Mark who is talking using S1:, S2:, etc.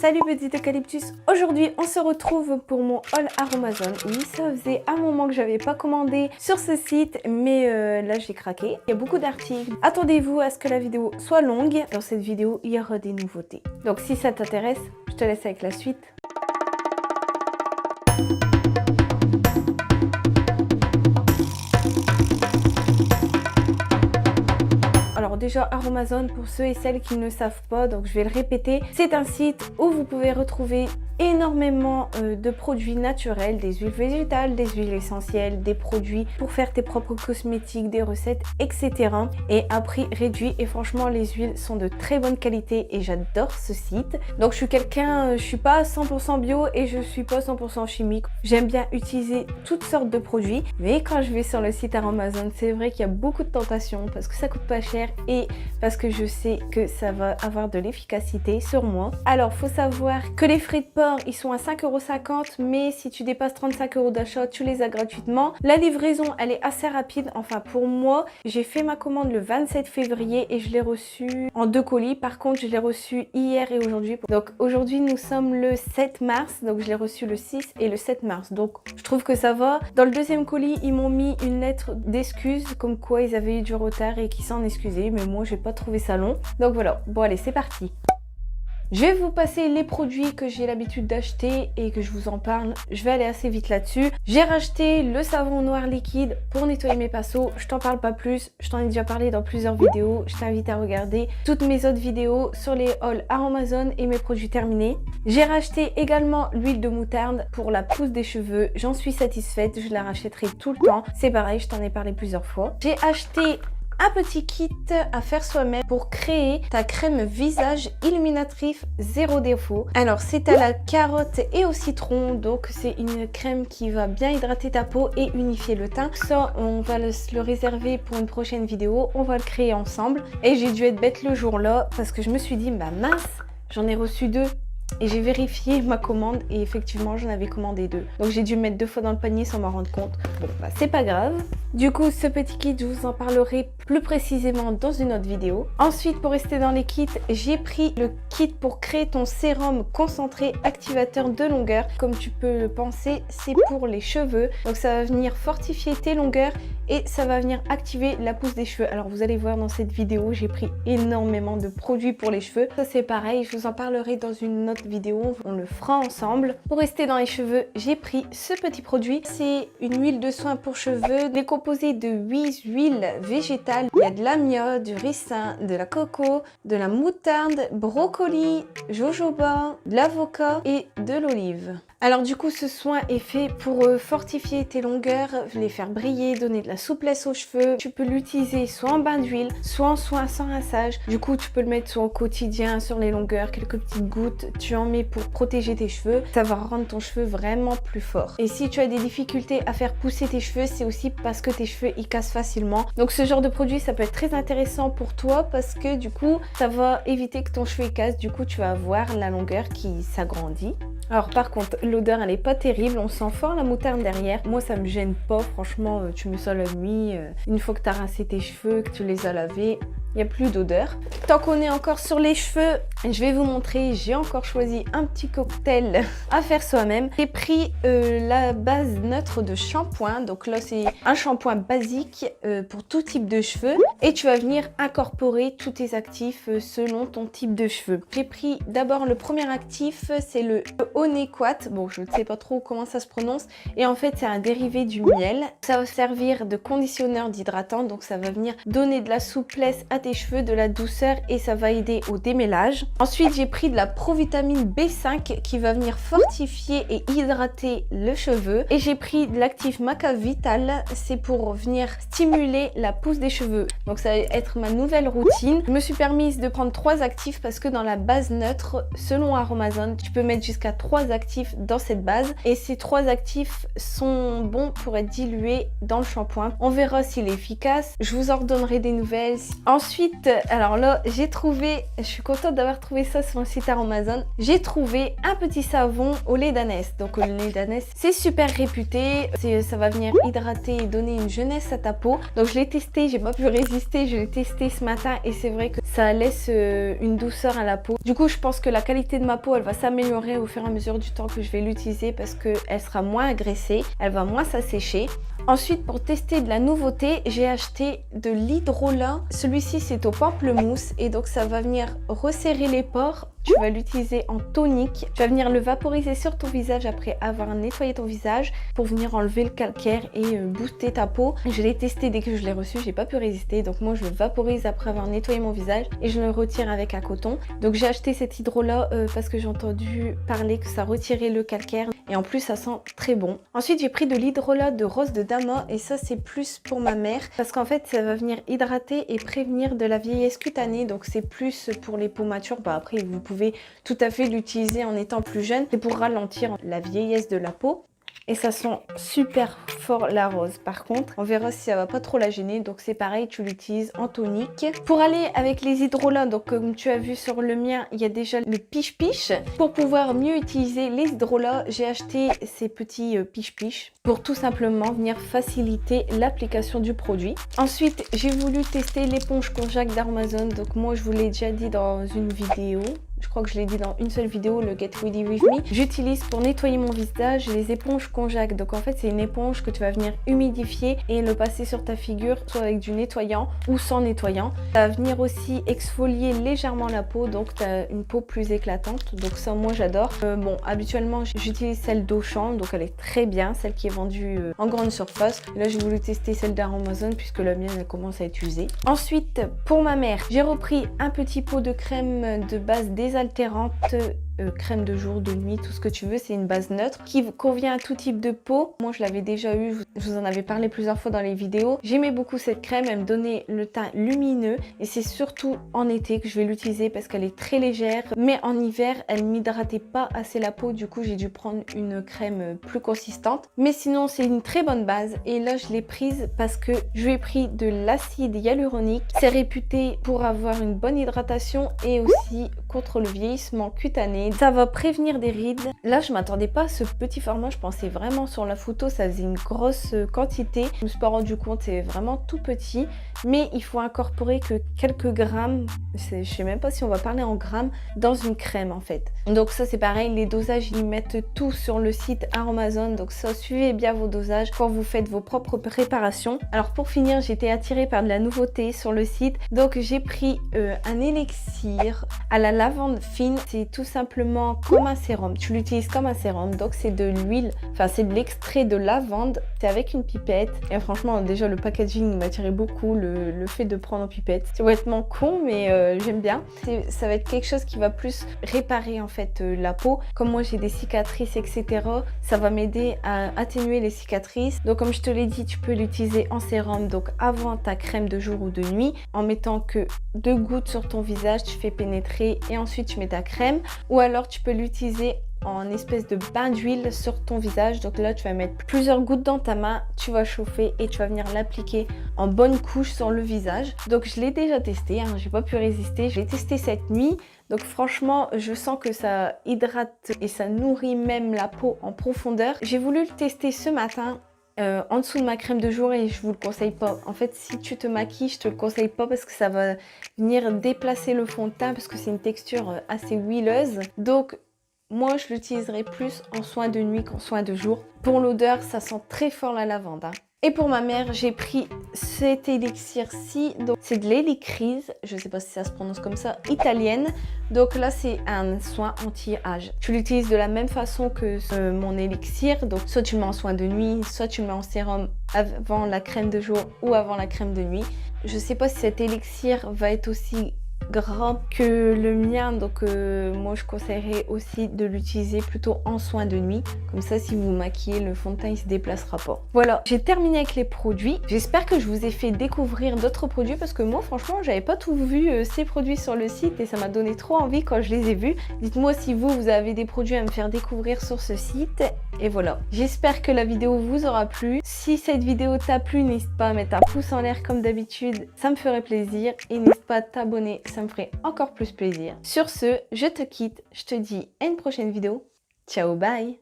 S1: Salut petits eucalyptus, aujourd'hui on se retrouve pour mon haul Aromazone. Oui, ça faisait un moment que j'avais pas commandé sur ce site, mais là j'ai craqué. Il y a beaucoup d'articles. Attendez-vous à ce que la vidéo soit longue. Dans cette vidéo, il y aura des nouveautés. Donc si ça t'intéresse, je te laisse avec la suite. Alors déjà Aromazone, pour ceux et celles qui ne savent pas, donc je vais le répéter, c'est un site où vous pouvez retrouver énormément de produits naturels, des huiles végétales, des huiles essentielles, des produits pour faire tes propres cosmétiques, des recettes, etc. Et à prix réduit, et franchement les huiles sont de très bonne qualité et j'adore ce site. Donc je suis quelqu'un, je suis pas 100% bio et je suis pas 100% chimique. J'aime bien utiliser toutes sortes de produits, mais quand je vais sur le site Aromazone, c'est vrai qu'il y a beaucoup de tentations parce que ça coûte pas cher et parce que je sais que ça va avoir de l'efficacité sur moi. Alors faut savoir que les frais de port ils sont à 5,50 €, mais si tu dépasses 35 € d'achat, tu les as gratuitement. La livraison, elle est assez rapide. Enfin, pour moi, j'ai fait ma commande le 27 février et je l'ai reçue en 2 colis. Par contre, je l'ai reçu hier et aujourd'hui. Donc aujourd'hui, nous sommes le 7 mars. Donc je l'ai reçu le 6 et le 7 mars. Donc je trouve que ça va. Dans le deuxième colis, ils m'ont mis une lettre d'excuse comme quoi ils avaient eu du retard et qu'ils s'en excusaient. Mais moi, j'ai pas trouvé ça long. Donc voilà. Bon, allez, c'est parti. Je vais vous passer les produits que j'ai l'habitude d'acheter et que je vous en parle. Je vais aller assez vite là-dessus. J'ai racheté le savon noir liquide pour nettoyer mes pinceaux. Je t'en parle pas plus. Je t'en ai déjà parlé dans plusieurs vidéos. Je t'invite à regarder toutes mes autres vidéos sur les hauls Aromazone et mes produits terminés. J'ai racheté également l'huile de moutarde pour la pousse des cheveux. J'en suis satisfaite. Je la rachèterai tout le temps. C'est pareil, je t'en ai parlé plusieurs fois. J'ai acheté un petit kit à faire soi-même pour créer ta crème visage illuminatrice zéro défaut. Alors c'est à la carotte et au citron, donc c'est une crème qui va bien hydrater ta peau et unifier le teint. Ça on va le réserver pour une prochaine vidéo, on va le créer ensemble. Et j'ai dû être bête le jour-là parce que je me suis dit bah mince, j'en ai reçu 2. Et j'ai vérifié ma commande et effectivement j'en avais commandé 2. Donc j'ai dû mettre 2 fois dans le panier sans m'en rendre compte. Bon bah c'est pas grave. Du coup ce petit kit je vous en parlerai plus précisément dans une autre vidéo. Ensuite pour rester dans les kits, j'ai pris le kit pour créer ton sérum concentré activateur de longueur. Comme tu peux le penser, c'est pour les cheveux. Donc ça va venir fortifier tes longueurs et ça va venir activer la pousse des cheveux. Alors vous allez voir dans cette vidéo, j'ai pris énormément de produits pour les cheveux. Ça c'est pareil, je vous en parlerai dans une autre vidéo, on le fera ensemble. Pour rester dans les cheveux, j'ai pris ce petit produit. C'est une huile de soin pour cheveux décomposée de 8 huiles végétales. Il y a de l'amia, du ricin, de la coco, de la moutarde, brocoli, jojoba, de l'avocat et de l'olive. Alors du coup ce soin est fait pour fortifier tes longueurs, les faire briller, donner de la souplesse aux cheveux. Tu peux l'utiliser soit en bain d'huile, soit en soin sans rinçage. Du coup tu peux le mettre soit au quotidien sur les longueurs, quelques petites gouttes. Tu en mets pour protéger tes cheveux. Ça va rendre ton cheveu vraiment plus fort. Et si tu as des difficultés à faire pousser tes cheveux, c'est aussi parce que tes cheveux ils cassent facilement. Donc ce genre de produit ça peut être très intéressant pour toi parce que du coup ça va éviter que ton cheveu il casse. Du coup tu vas avoir la longueur qui s'agrandit. Alors par contre l'odeur elle est pas terrible, on sent fort la moutarde derrière. Moi ça me gêne pas, franchement tu mets ça la nuit, une fois que tu as rincé tes cheveux, que tu les as lavés, il n'y a plus d'odeur. Tant qu'on est encore sur les cheveux, je vais vous montrer, j'ai encore choisi un petit cocktail à faire soi-même. J'ai pris la base neutre de shampoing, donc là c'est un shampoing basique pour tout type de cheveux et tu vas venir incorporer tous tes actifs selon ton type de cheveux. J'ai pris d'abord le premier actif, c'est le Onequat, bon je ne sais pas trop comment ça se prononce et en fait c'est un dérivé du miel. Ça va servir de conditionneur d'hydratant, donc ça va venir donner de la souplesse à tes cheveux, de la douceur et ça va aider au démêlage. Ensuite j'ai pris de la provitamine B5 qui va venir fortifier et hydrater le cheveu et j'ai pris de l'actif Maca Vital, c'est pour venir stimuler la pousse des cheveux. Donc ça va être ma nouvelle routine. Je me suis permise de prendre 3 actifs parce que dans la base neutre, selon Aromazone, tu peux mettre jusqu'à 3 actifs dans cette base et ces 3 actifs sont bons pour être dilués dans le shampoing. On verra s'il est efficace, je vous en redonnerai des nouvelles. Ensuite Ensuite, alors là, j'ai trouvé, je suis contente d'avoir trouvé ça sur le site Amazon. J'ai trouvé un petit savon au lait d'ânesse. Donc le lait d'ânesse, c'est super réputé. Ça va venir hydrater et donner une jeunesse à ta peau. Donc je l'ai testé, j'ai pas pu résister. Je l'ai testé ce matin et c'est vrai que ça laisse une douceur à la peau. Du coup, je pense que la qualité de ma peau, elle va s'améliorer au fur et à mesure du temps que je vais l'utiliser parce qu'elle sera moins agressée, elle va moins s'assécher. Ensuite, pour tester de la nouveauté, j'ai acheté de l'hydrolat. Celui-ci, c'est au pamplemousse et donc ça va venir resserrer les pores. Tu vas l'utiliser en tonique. Tu vas venir le vaporiser sur ton visage après avoir nettoyé ton visage pour venir enlever le calcaire et booster ta peau. Je l'ai testé dès que je l'ai reçu, j'ai pas pu résister. Donc moi, je le vaporise après avoir nettoyé mon visage et je le retire avec un coton. Donc j'ai acheté cet hydrolat parce que j'ai entendu parler que ça retirait le calcaire et en plus, ça sent très bon. Ensuite, j'ai pris de l'hydrolat de rose de Dama et ça, c'est plus pour ma mère parce qu'en fait, ça va venir hydrater et prévenir de la vieillesse cutanée. Donc c'est plus pour les peaux matures. Bah, après, vous pouvez tout à fait l'utiliser en étant plus jeune. C'est pour ralentir la vieillesse de la peau. Et ça sent super fort la rose. Par contre, on verra si ça va pas trop la gêner. Donc c'est pareil, tu l'utilises en tonique. Pour aller avec les hydrolats, donc comme tu as vu sur le mien, il y a déjà le piche-piche. Pour pouvoir mieux utiliser les hydrolats, j'ai acheté ces petits piche-piche pour tout simplement venir faciliter l'application du produit. Ensuite, j'ai voulu tester l'éponge Konjac d'Amazon. Donc moi, je vous l'ai déjà dit dans une vidéo. Je crois que je l'ai dit dans une seule vidéo, le Get Ready With Me. J'utilise pour nettoyer mon visage les éponges Konjac. Donc en fait, c'est une éponge que tu vas venir humidifier et le passer sur ta figure, soit avec du nettoyant ou sans nettoyant. Ça va venir aussi exfolier légèrement la peau, donc tu as une peau plus éclatante. Donc ça, moi, j'adore. Bon, habituellement, j'utilise celle d'Auchan, donc elle est très bien, celle qui est vendue en grande surface. Et là, j'ai voulu tester celle d'Amazon puisque la mienne, elle commence à être usée. Ensuite, pour ma mère, j'ai repris un petit pot de crème de base désaltérante, crème de jour, de nuit, tout ce que tu veux. C'est une base neutre qui convient à tout type de peau. Moi, je l'avais déjà eu, je vous en avais parlé plusieurs fois dans les vidéos. J'aimais beaucoup cette crème, elle me donnait le teint lumineux et c'est surtout en été que je vais l'utiliser parce qu'elle est très légère. Mais en hiver, elle m'hydratait pas assez la peau, du coup, j'ai dû prendre une crème plus consistante. Mais sinon, c'est une très bonne base et là, je l'ai prise parce que je lui ai pris de l'acide hyaluronique. C'est réputé pour avoir une bonne hydratation et aussi contre le vieillissement cutané. Ça va prévenir des rides. Là, je m'attendais pas à ce petit format. Je pensais vraiment sur la photo, ça faisait une grosse quantité. Je me suis pas rendu compte, c'est vraiment tout petit. Mais il faut incorporer que quelques grammes, je sais même pas si on va parler en grammes, dans une crème en fait. Donc ça, c'est pareil. Les dosages, ils mettent tout sur le site Amazon. Donc ça, suivez bien vos dosages quand vous faites vos propres préparations. Alors pour finir, j'ai été attirée par de la nouveauté sur le site. Donc j'ai pris un élixir à la lavande fine. C'est tout simplement comme un sérum. Tu l'utilises comme un sérum. Donc c'est de l'huile, enfin c'est de l'extrait de lavande. C'est avec une pipette. Et franchement, déjà le packaging m'attirait beaucoup. Le fait de prendre en pipette. C'est complètement con, mais j'aime bien. Ça va être quelque chose qui va plus réparer en fait la peau. Comme moi j'ai des cicatrices, etc. Ça va m'aider à atténuer les cicatrices. Donc comme je te l'ai dit, tu peux l'utiliser en sérum. Donc avant ta crème de jour ou de nuit. En mettant que 2 gouttes sur ton visage, tu fais pénétrer et ensuite tu mets ta crème. Ou alors tu peux l'utiliser en espèce de bain d'huile sur ton visage. Donc là, tu vas mettre plusieurs gouttes dans ta main, tu vas chauffer et tu vas venir l'appliquer en bonne couche sur le visage. Donc je l'ai déjà testé, hein, j'ai pas pu résister. Je l'ai testé cette nuit. Donc franchement, je sens que ça hydrate et ça nourrit même la peau en profondeur. J'ai voulu le tester ce matin. En dessous de ma crème de jour et je vous le conseille pas. En fait, si tu te maquilles, je te le conseille pas parce que ça va venir déplacer le fond de teint parce que c'est une texture assez huileuse. Donc moi, je l'utiliserai plus en soin de nuit qu'en soin de jour. Pour l'odeur, ça sent très fort la lavande, hein. Et pour ma mère, j'ai pris cet élixir-ci. Donc c'est de l'hélicryse, je sais pas si ça se prononce comme ça, italienne. Donc là, c'est un soin anti-âge. Tu l'utilises de la même façon que mon élixir. Donc soit tu le mets en soin de nuit, soit tu le mets en sérum avant la crème de jour ou avant la crème de nuit. Je sais pas si cet élixir va être aussi gras que le mien, donc moi je conseillerais aussi de l'utiliser plutôt en soin de nuit, comme ça si vous vous maquillez, le fond de teint il se déplacera pas. Voilà, j'ai terminé avec les produits. J'espère que je vous ai fait découvrir d'autres produits parce que moi franchement j'avais pas tout vu ces produits sur le site et ça m'a donné trop envie quand je les ai vus. Dites-moi si vous avez des produits à me faire découvrir sur ce site. Et voilà, j'espère que la vidéo vous aura plu. Si cette vidéo t'a plu, n'hésite pas à mettre un pouce en l'air comme d'habitude, ça me ferait plaisir. Et n'hésite pas à t'abonner, ça me ferait encore plus plaisir. Sur ce, je te quitte, je te dis à une prochaine vidéo. Ciao, bye!